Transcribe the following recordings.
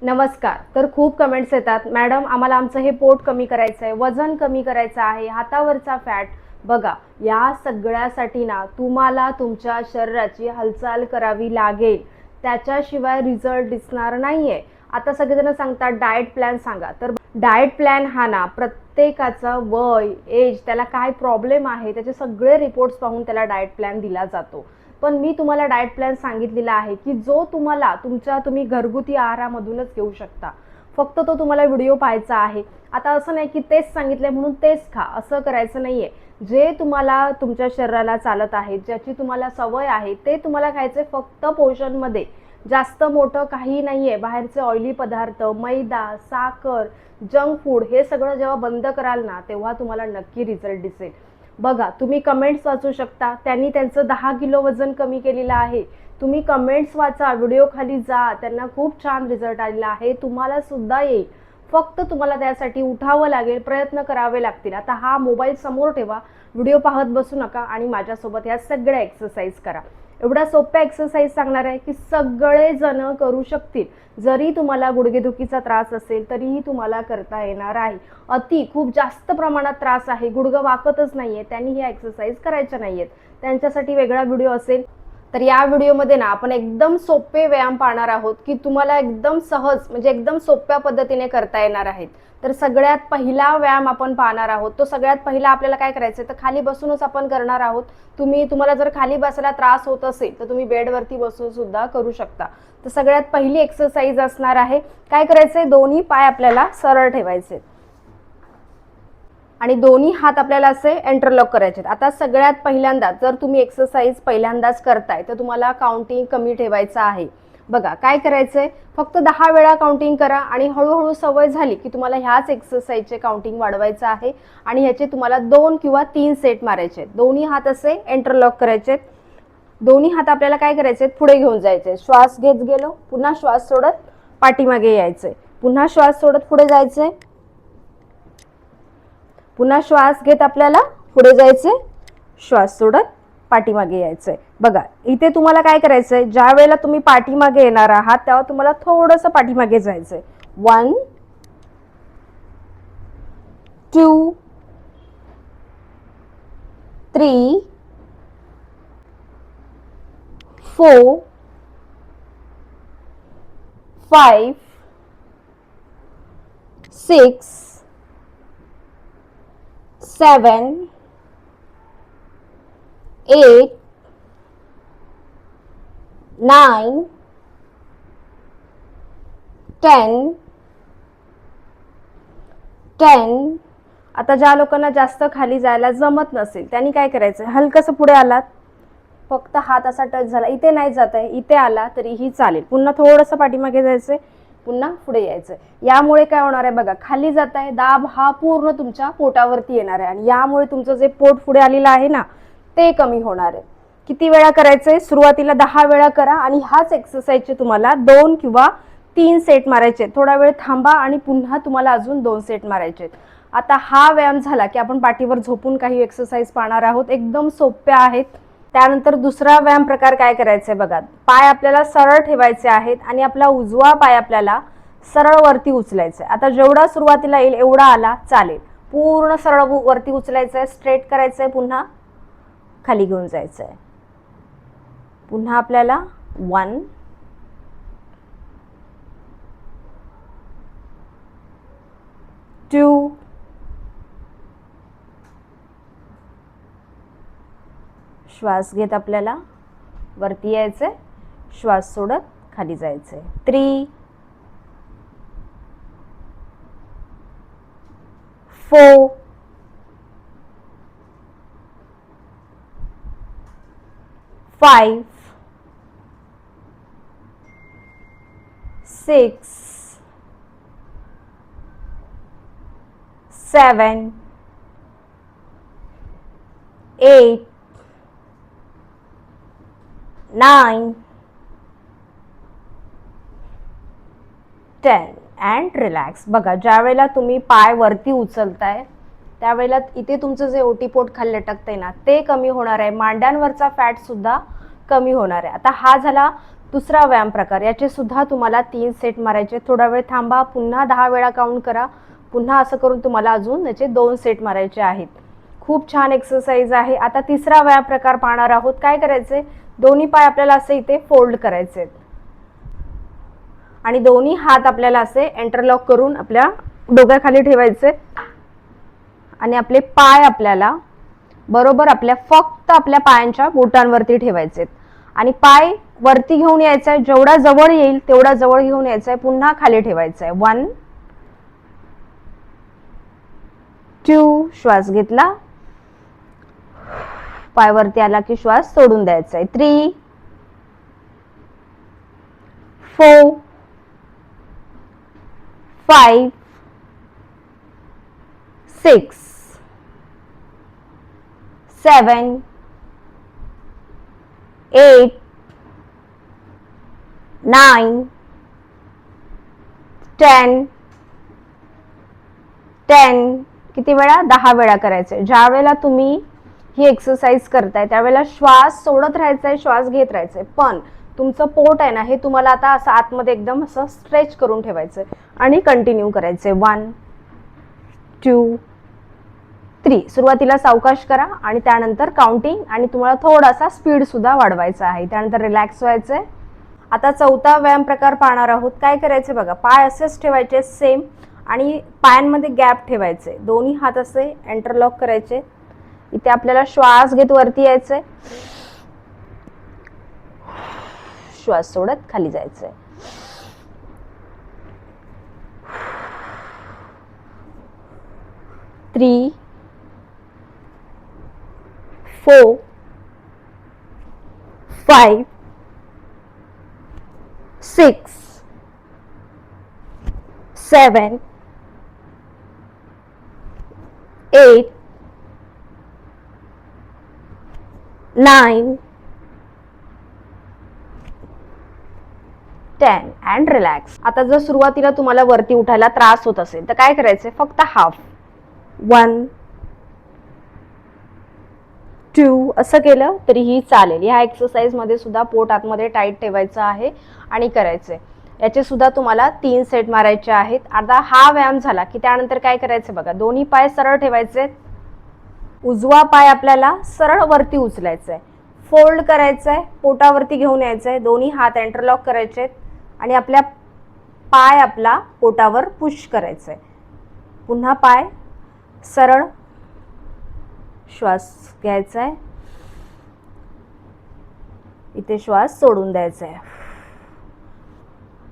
नमस्कार. तर खूप कमेंट्स येतात, मॅडम आम्हाला आमचं हे पोट कमी करायचं आहे, वजन कमी करायचं आहे, हातावरचा फॅट. बघा, या सगळ्यासाठी ना तुम्हाला तुमच्या शरीराची हालचाल करावी लागेल. त्याच्याशिवाय रिझल्ट दिसणार नाहीये. आता सगळेजण सांगतात डाएट प्लॅन सांगा. तर डाएट प्लॅन हा ना प्रत्येकाचा वय, एज, त्याला काय प्रॉब्लेम आहे त्याचे सगळे रिपोर्ट्स पाहून त्याला डाएट प्लॅन दिला जातो. पण मी तुम्हाला डाएट प्लॅन सांगितलेला आहे की जो तुम्ही घरगुती आहारामधूनच घेऊ शकता. फक्त तो तुम्हाला व्हिडिओ पाहायचा आहे. आता असं नाही की तेच सांगितलंय म्हणून तेच खा, असं करायचं नाहीये. जे तुम्हाला तुमच्या शरीराला चालत आहे, ज्याची तुम्हाला सवय आहे, ते तुम्हाला खायचे, फक्त पोषणमध्ये. जास्त मोठं काही नाहीये. बाहेरचे ऑइली पदार्थ, मैदा, साखर, जंक फूड हे सगळं जेव्हा बंद कराल ना, तेव्हा तुम्हाला नक्की रिझल्ट दिसेल. बघा, तुम्ही कमेंट्स वाचू शकता, त्यांनी त्यांचं 10 किलो वजन कमी केलेलं आहे. तुम्ही कमेंट्स वाचा, व्हिडिओ खाली जा, त्यांना खूप छान रिझल्ट आलेला आहे. तुम्हाला सुद्धा येईल. फक्त तुम्हाला त्यासाठी उठावं लागेल, प्रयत्न करावे लागतील. आता हा मोबाईल समोर ठेवा, व्हिडिओ पाहत बसू नका आणि माझ्यासोबत या सगळ्या एक्सरसाइज करा. एवढ्या सोप्या एक्सरसाइज सांगणार आहे की सगळे जण करू शकतील. जरी तुम्हाला गुडघेदुखीचा त्रास असेल तरीही तुम्हाला करता येणार आहे. खूप जास्त प्रमाणात त्रास आहे, गुडघं वाकतच नाहीये, त्यांनी ह्या एक्सरसाइज करायच्या नाहीयेत, त्यांच्यासाठी वेगळा व्हिडिओ असेल. तर या व्हिडिओमध्ये ना आपण एकदम सोपे व्यायाम पाहणार आहोत की तुम्हाला एकदम सहज, म्हणजे एकदम सोप्या पद्धतीने करता येणार आहेत. तर सगळ्यात पहिला व्यायाम आपण पाहणार आहोत. तो सगळ्यात पहिला आपल्याला काय करायचं तर खाली बसूनच आपण करणार आहोत. तुम्हाला जर खाली बसायला त्रास होत असेल तर तुम्ही बेडवरती बसून सुद्धा करू शकता. तर सगळ्यात पहिली एक्सरसाइज असणार आहे, काय करायचंय, दोन्ही पाय आपल्याला सरळ ठेवायचे आणि दोन्ही हात आपल्याला असे इंटरलॉक करायचे. आता सगळ्यात पहिल्यांदा जर तुम्ही एक्सरसाइज पहिल्यांदाच करताय तर तुम्हाला काउंटिंग कमी ठेवायचं आहे. बघा, काय करायचंय, फक्त 10 वेळा काउंटिंग करा आणि हळूहळू सवय झाली की तुम्हाला ह्याच एक्सरसाइजचे काउंटिंग वाढवायचं आहे आणि ह्याचे तुम्हाला 2 किंवा 3 सेट मारायचे. दोन्ही हात असे इंटरलॉक करायचे. दोन्ही हात आपल्याला काय करायचे, पुढे घेऊन जायचे. श्वास घेत गेलो, पुन्हा श्वास सोडत पाठीमागे यायचे, पुन्हा श्वास सोडत पुढे जायचे, पुन्हा श्वास घेत आपल्याला पुढे जायचे, श्वास सोडत पाठीमागे यायचंय. बघा, इथे तुम्हाला काय करायचंय, ज्या वेळेला तुम्ही पाठीमागे येणार आहात तेव्हा तुम्हाला थोडंसं पाठीमागे जायचंय. 1 2 3 4 5 6 7 8 9 10. आता ज्या लोकांना जास्त खाली जायला जमत नसेल त्यांनी काय करायचं, हलकसं पुढे आलात, फक्त हात असा टच झाला, इथे नाही जात आहे, इथे आला तरीही चालेल, पुन्हा थोडंसं पाठीमागे जायचंय, पुन्हा पुढे यायचंय. यामुळे काय होणार आहे बघा, खाली जात आहे, दाब हा पूर्ण तुमच्या पोटावरती येणार आहे आणि यामुळे तुमचं जे पोट पुढे आलेलं आहे ना ते कमी होणार आहे. किती वेळा करायचंय, सुरुवातीला 10 वेळा करा आणि ह्याच एक्सरसाइजचे तुम्हाला 2 किंवा 3 सेट मारायचे. थोडा वेळ थांबा आणि पुन्हा तुम्हाला अजून 2 सेट मारायचे. आता हा व्यायाम झाला की आपण पाठीवर झोपून काही एक्सरसाइज पाहणार आहोत, एकदम सोप्या आहेत. त्यानंतर दुसरा व्यायाम प्रकार काय करायचा आहे बघा, पाय आपल्याला सरळ ठेवायचे आहेत आणि आपला उजवा पाय आपल्याला सरळ वरती उचलायचा आहे. आता जेवढा सुरुवातीला येईल एवढा आला चालेल, पूर्ण सरळ वरती उचलायचं आहे, स्ट्रेट करायचं आहे, पुन्हा खाली घेऊन जायचं आहे. पुन्हा आपल्याला 1 2 श्वास घेत आपल्याला वरती यायचंय, श्वास सोडत खाली जायचंय. 3 4 5 6 7 8 9 10 अँड रिलॅक्स. बघा, ज्या वेळेला तुम्ही पाय वरती उचलताय त्यावेळेला इथे तुमचं जे ओटीपोट खाली लटकतंय ना ते कमी होणार आहे, मांड्यांवरचा फॅट सुद्धा कमी होणार आहे. आता हा झाला दुसरा व्यायाम प्रकार, याचे सुद्धा तुम्हाला 3 सेट मारायचे. थोडा वेळ थांबा, पुन्हा 10 वेळा काउंट करा, पुन्हा असं करून तुम्हाला अजून याचे 2 सेट मारायचे आहेत. खूप छान एक्सरसाइज आहे. आता तिसरा व्यायाम प्रकार पाहणार आहोत. काय करायचे, दोन्ही पाय आपल्याला असे इथे फोल्ड करायचे आणि दोन्ही हात आपल्याला असे इंटरलॉक करून आपल्या डोक्याखाली ठेवायचे आणि आपले पाय आपल्याला बरोबर फक्त आपल्या पायांच्या बोटांवरती ठेवायचे आणि पाय वरती घेऊन यायचा आहे. जेवढा जवळ येईल तेवढा जवळ घेऊन यायचा आहे. पुन्हा खाली ठेवायचा आहे. 1 2 श्वास घेतला, पाय वरती आला की श्वास सोडून द्यायचा आहे. 3 4 5 6 7 8 9 10 किती वेळा, 10 वेळा करायचे. ज्या वेळेला तुम्ही ही एक्सरसाइज करताय त्यावेळेला श्वास सोडत राहायचा आहे, श्वास घेत राहायचा आहे, पण तुमचं पोट आहे ना हे तुम्हाला आता असं आतमध्ये एकदम असं स्ट्रेच करून ठेवायचं आणि कंटिन्यू करायचे. 1 2 3 सुरुवातीला सावकाश करा आणि त्यानंतर काउंटिंग आणि तुम्हाला थोडासा स्पीड सुद्धा वाढवायचा आहे. त्यानंतर रिलॅक्स व्हायचंय. आता चौथा व्यायाम प्रकार पाहणार आहोत. काय करायचे बघा, पाय असेच ठेवायचे सेम आणि पायांमध्ये गॅप ठेवायचे. दोन्ही हात असे इंटरलॉक करायचे. इथे आपल्याला श्वास घेत वरती यायचंय, श्वास सोडत खाली जायचंय. 3 4 5 6 7 8 9 10 अँड रिलॅक्स. आता जर सुरुवातीला तुम्हाला वरती उठायला त्रास होत असेल तर काय करायचंय, फक्त हाफ 1 2 असं केलं तरीही चालेल. ह्या एक्सरसाइज मध्ये सुद्धा पोट आतमध्ये टाईट ठेवायचं आहे आणि करायचंय. याचे सुद्धा तुम्हाला 3 सेट मारायचे आहेत. आता हा व्यायाम झाला की त्यानंतर काय करायचं बघा, दोन्ही पाय सरळ ठेवायचे. उजवा पाय आपल्याला सरळ वरती उचलायचा आहे, फोल्ड करायचा आहे, पोटावरती घेऊन यायचं आहे. दोन्ही हात इंटरलॉक करायचे आहेत आणि आपल्या पाय आपला पोटावर पुश करायचा आहे. पुन्हा पाय सरळ, श्वास घ्यायचा आहे, इथे श्वास सोडून द्यायचा आहे.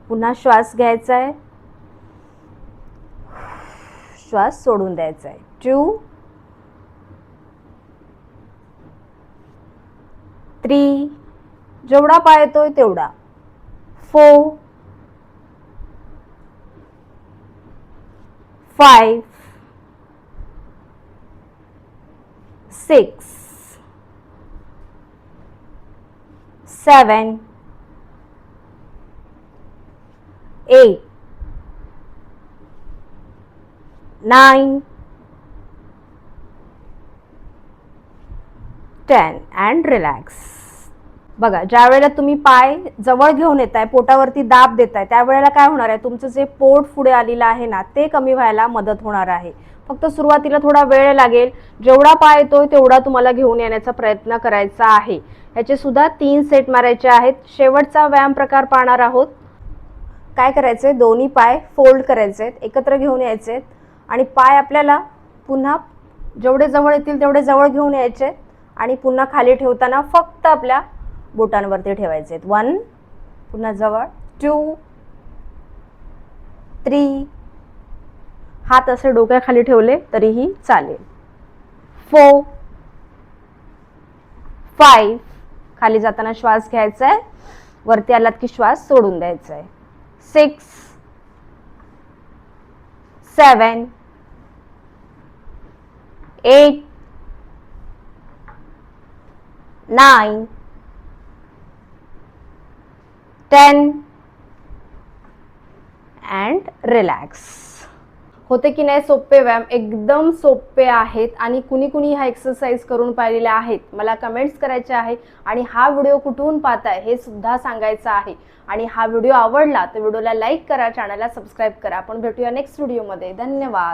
पुन्हा श्वास घ्यायचा आहे, श्वास सोडून द्यायचा आहे. 2 3 जेवढा पाय येतोय तेवढा. 4 5 6 7 8 9 10 अँड रिलॅक्स. बघा, ज्या वेळेला तुम्ही पाय जवळ घेऊन येताय, पोटावरती दाब देताय, त्यावेळेला काय होणार आहे, तुमचं जे पोट पुढे आलेलं आहे ना ते कमी व्हायला मदत होणार आहे. फक्त सुरुवातीला थोडा वेळ लागेल. जेवढा पाय येतोय तेवढा तुम्हाला घेऊन येण्याचा प्रयत्न करायचा आहे. याचे सुद्धा 3 सेट मारायचे आहेत. शेवटचा व्यायाम प्रकार पाहणार आहोत. काय करायचे, दोन्ही पाय फोल्ड करायचे, एकत्र घेऊन यायचे आणि पाय आपल्याला पुन्हा जेवढे जवळ येतील तेवढे जवळ घेऊन यायचे आणि पुन्हा खाली ठेवताना फक्त आपल्या बोटांवरती ठेवायचे. 1 पुन्हा जवळ, 2 3 हात असे डोक्याखाली ठेवले तरीही चालेल. 4 5 खाली जाताना श्वास घ्यायचा आहे, वरती आलात की श्वास सोडून द्यायचा आहे. 6 7 8 9 10 and relax. होते की नाही सोपे व्यायाम? एकदम सोपे आहेत आणि कुणी कुणी ह्या एक्सरसाइज करून पाहिलेल्या आहेत मला कमेंट्स करायचे आहे आणि हा व्हिडिओ कुठून पाहताय हे सुद्धा सांगायचं आहे. आणि हा व्हिडिओ आवडला तर व्हिडिओला लाईक करा, चॅनलला सबस्क्राईब करा. आपण भेटूया नेक्स्ट व्हिडिओमध्ये. धन्यवाद.